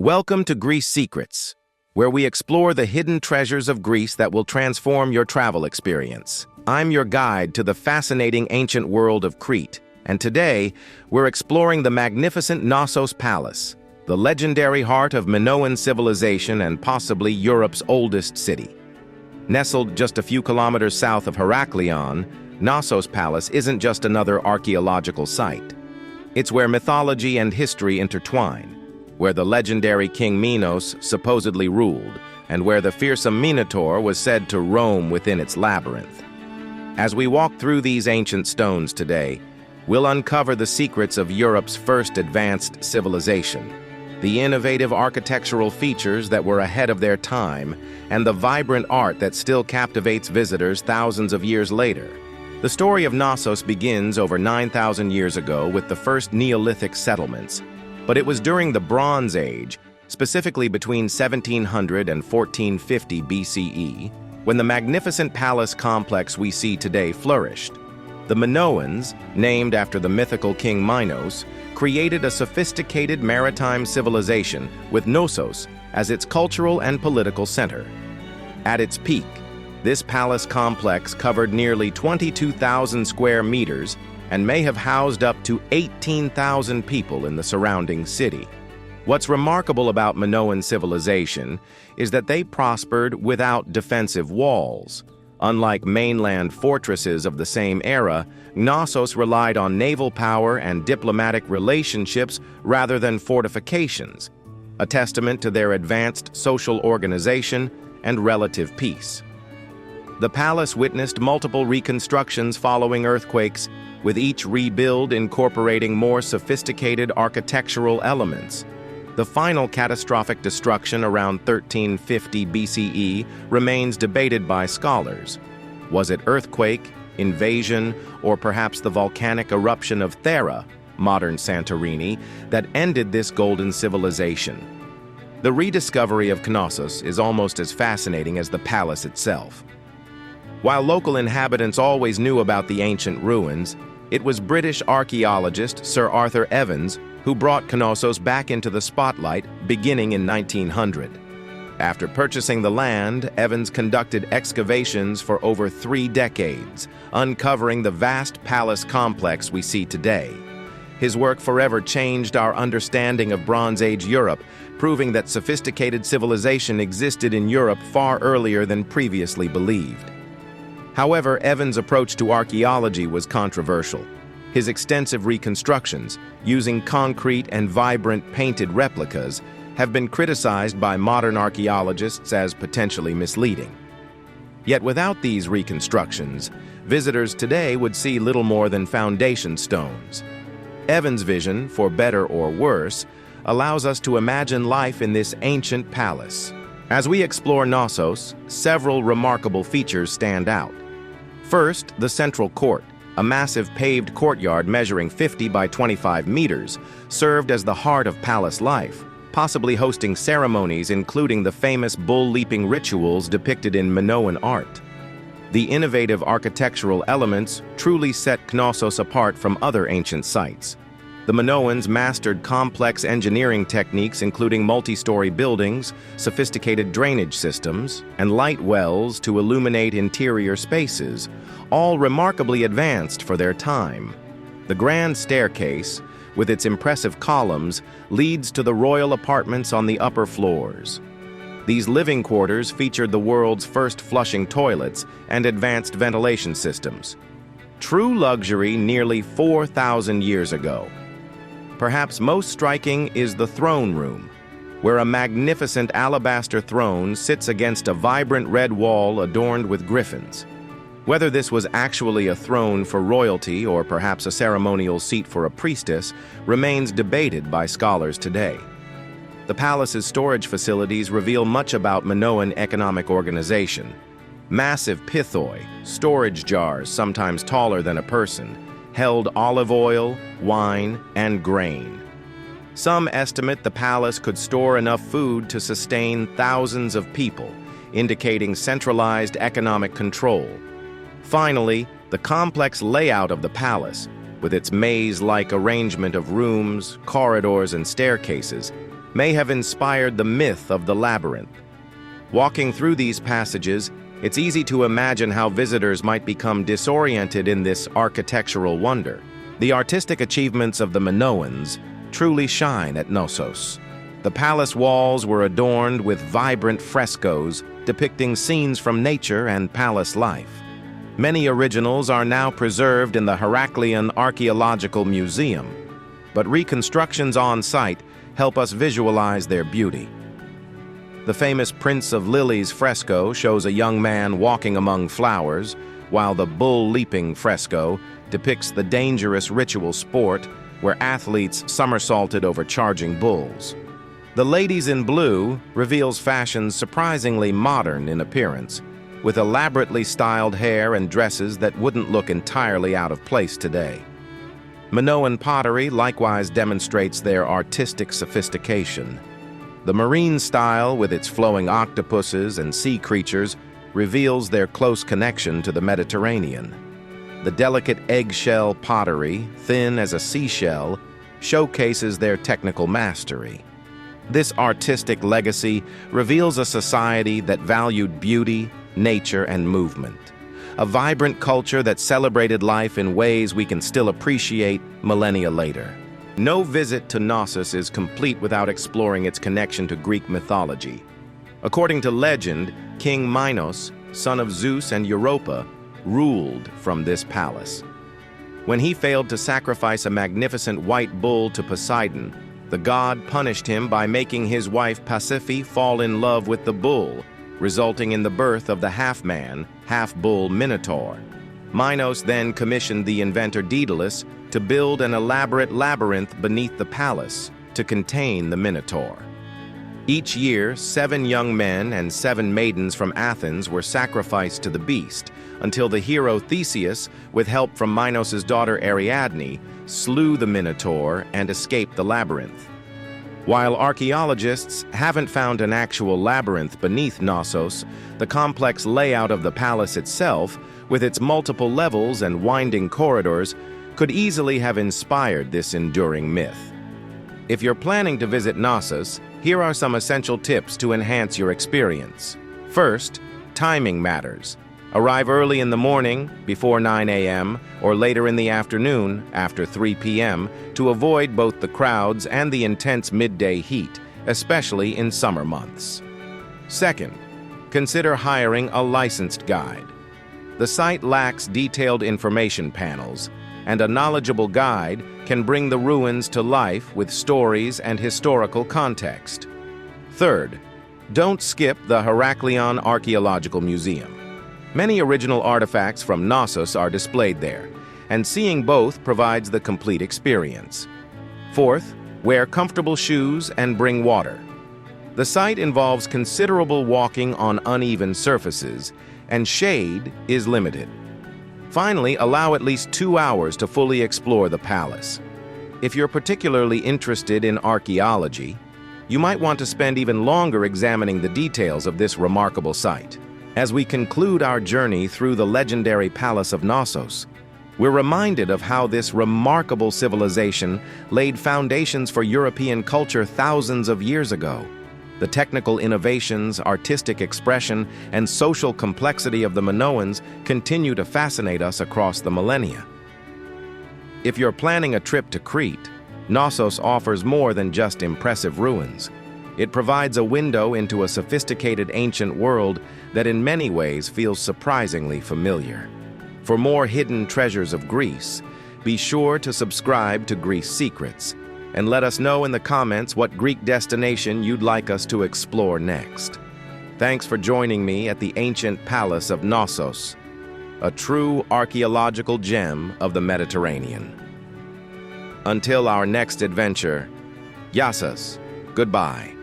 Welcome to Greece Secrets, where we explore the hidden treasures of Greece that will transform your travel experience. I'm your guide to the fascinating ancient world of Crete, and today we're exploring the magnificent Knossos Palace, the legendary heart of Minoan civilization and possibly Europe's oldest city. Nestled just a few kilometers south of Heraklion, Knossos Palace isn't just another archaeological site. It's where mythology and history intertwine, where the legendary King Minos supposedly ruled, and where the fearsome Minotaur was said to roam within its labyrinth. As we walk through these ancient stones today, we'll uncover the secrets of Europe's first advanced civilization, the innovative architectural features that were ahead of their time, and the vibrant art that still captivates visitors thousands of years later. The story of Knossos begins over 9,000 years ago with the first Neolithic settlements, but it was during the Bronze Age, specifically between 1700 and 1450 BCE, when the magnificent palace complex we see today flourished. The Minoans, named after the mythical king Minos, created a sophisticated maritime civilization with Knossos as its cultural and political center. At its peak, this palace complex covered nearly 22,000 square meters and may have housed up to 18,000 people in the surrounding city. What's remarkable about Minoan civilization is that they prospered without defensive walls. Unlike mainland fortresses of the same era, Knossos relied on naval power and diplomatic relationships rather than fortifications, a testament to their advanced social organization and relative peace. The palace witnessed multiple reconstructions following earthquakes, with each rebuild incorporating more sophisticated architectural elements. The final catastrophic destruction around 1350 BCE remains debated by scholars. Was it earthquake, invasion, or perhaps the volcanic eruption of Thera, modern Santorini, that ended this golden civilization? The rediscovery of Knossos is almost as fascinating as the palace itself. While local inhabitants always knew about the ancient ruins, it was British archaeologist Sir Arthur Evans who brought Knossos back into the spotlight beginning in 1900. After purchasing the land, Evans conducted excavations for over 3 decades, uncovering the vast palace complex we see today. His work forever changed our understanding of Bronze Age Europe, proving that sophisticated civilization existed in Europe far earlier than previously believed. However, Evans' approach to archaeology was controversial. His extensive reconstructions, using concrete and vibrant painted replicas, have been criticized by modern archaeologists as potentially misleading. Yet without these reconstructions, visitors today would see little more than foundation stones. Evans' vision, for better or worse, allows us to imagine life in this ancient palace. As we explore Knossos, several remarkable features stand out. First, the central court, a massive paved courtyard measuring 50 by 25 meters, served as the heart of palace life, possibly hosting ceremonies including the famous bull-leaping rituals depicted in Minoan art. The innovative architectural elements truly set Knossos apart from other ancient sites. The Minoans mastered complex engineering techniques including multi-story buildings, sophisticated drainage systems, and light wells to illuminate interior spaces, all remarkably advanced for their time. The grand staircase, with its impressive columns, leads to the royal apartments on the upper floors. These living quarters featured the world's first flushing toilets and advanced ventilation systems. True luxury nearly 4,000 years ago. Perhaps most striking is the throne room, where a magnificent alabaster throne sits against a vibrant red wall adorned with griffins. Whether this was actually a throne for royalty or perhaps a ceremonial seat for a priestess remains debated by scholars today. The palace's storage facilities reveal much about Minoan economic organization. Massive pithoi, storage jars sometimes taller than a person, held olive oil, wine, and grain. Some estimate the palace could store enough food to sustain thousands of people, indicating centralized economic control. Finally, the complex layout of the palace, with its maze-like arrangement of rooms, corridors, and staircases, may have inspired the myth of the Labyrinth. Walking through these passages, it's easy to imagine how visitors might become disoriented in this architectural wonder. The artistic achievements of the Minoans truly shine at Knossos. The palace walls were adorned with vibrant frescoes depicting scenes from nature and palace life. Many originals are now preserved in the Heraklion Archaeological Museum, but reconstructions on site help us visualize their beauty. The famous Prince of Lilies fresco shows a young man walking among flowers, while the bull leaping fresco depicts the dangerous ritual sport where athletes somersaulted over charging bulls. The Ladies in Blue reveals fashions surprisingly modern in appearance, with elaborately styled hair and dresses that wouldn't look entirely out of place today. Minoan pottery likewise demonstrates their artistic sophistication. The marine style, with its flowing octopuses and sea creatures, reveals their close connection to the Mediterranean. The delicate eggshell pottery, thin as a seashell, showcases their technical mastery. This artistic legacy reveals a society that valued beauty, nature, and movement. A vibrant culture that celebrated life in ways we can still appreciate millennia later. No visit to Knossos is complete without exploring its connection to Greek mythology. According to legend, King Minos, son of Zeus and Europa, ruled from this palace. When he failed to sacrifice a magnificent white bull to Poseidon, the god punished him by making his wife Pasiphae fall in love with the bull, resulting in the birth of the half-man, half-bull Minotaur. Minos then commissioned the inventor Daedalus to build an elaborate labyrinth beneath the palace to contain the Minotaur. Each year, 7 young men and 7 maidens from Athens were sacrificed to the beast, until the hero Theseus, with help from Minos' daughter Ariadne, slew the Minotaur and escaped the labyrinth. While archaeologists haven't found an actual labyrinth beneath Knossos, the complex layout of the palace itself, with its multiple levels and winding corridors, could easily have inspired this enduring myth. If you're planning to visit Knossos, here are some essential tips to enhance your experience. First, timing matters. Arrive early in the morning, before 9 a.m., or later in the afternoon, after 3 p.m., to avoid both the crowds and the intense midday heat, especially in summer months. Second, consider hiring a licensed guide. The site lacks detailed information panels, and a knowledgeable guide can bring the ruins to life with stories and historical context. Third, don't skip the Heraklion Archaeological Museum. Many original artifacts from Knossos are displayed there, and seeing both provides the complete experience. Fourth, wear comfortable shoes and bring water. The site involves considerable walking on uneven surfaces, and shade is limited. Finally, allow at least 2 hours to fully explore the palace. If you're particularly interested in archaeology, you might want to spend even longer examining the details of this remarkable site. As we conclude our journey through the legendary Palace of Knossos, we're reminded of how this remarkable civilization laid foundations for European culture thousands of years ago. The technical innovations, artistic expression, and social complexity of the Minoans continue to fascinate us across the millennia. If you're planning a trip to Crete, Knossos offers more than just impressive ruins. It provides a window into a sophisticated ancient world that in many ways feels surprisingly familiar. For more hidden treasures of Greece, be sure to subscribe to Greece Secrets, and let us know in the comments what Greek destination you'd like us to explore next. Thanks for joining me at the ancient Palace of Knossos, a true archaeological gem of the Mediterranean. Until our next adventure, Yassas, goodbye.